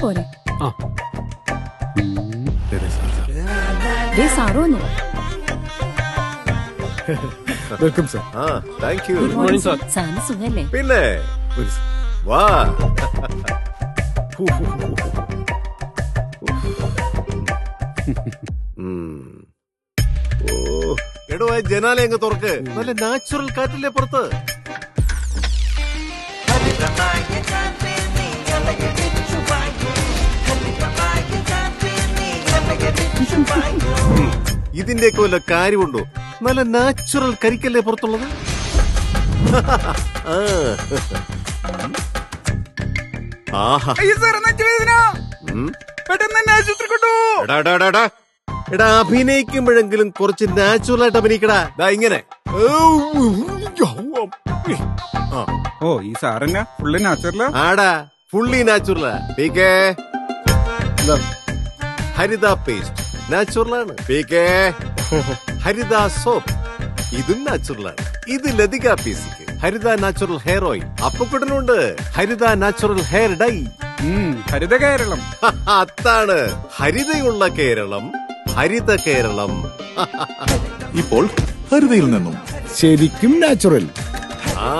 പോരെ? സാറോ welcome sir. Thank you. Good morning sir. സാറിന് സുഖല്ലേ? പിന്നെ വാ. എടോ ആ ജനാല അങ്ങ് തുറക്ക്. നല്ല നാച്ചുറൽ കാറ്റില്ലേ പുറത്ത്. ഇതിന്റെയൊക്കെ വല്ല കാര്യമുണ്ടോ? നല്ല നാച്ചുറൽ കരിക്കല്ലേ പുറത്തുള്ളത്. എടാ അഭിനയിക്കുമ്പോഴെങ്കിലും കുറച്ച് നാച്ചുറൽ ആയിട്ട് അഭിനയിക്കടാ. ഇങ്ങനെ ഓ ഈ സാറന്നാ ഫുള്ളി നാച്ചുറലാ? ആടാ ഫുള്ളി നാച്ചുറലാ. ഹരിത പേസ്റ്റ് നാച്ചുറലാണ്. ഹരിത സോപ്പ് ഇതും നാച്ചുറലാണ്. ഇത് ലതിക പീസിക്ക് ഹരിത നാച്ചുറൽ ഹെയർ ഓയിൽ. അപ്പക്കുട്ടനുണ്ട് ഹരിത natural hair dye. Haritha Keralam. അതാണ് ഹരിതയുള്ള കേരളം. ഹരിത കേരളം. ഇപ്പോൾ ഹരിതയിൽ നിന്നും ശരിക്കും നാച്ചുറൽ. ആ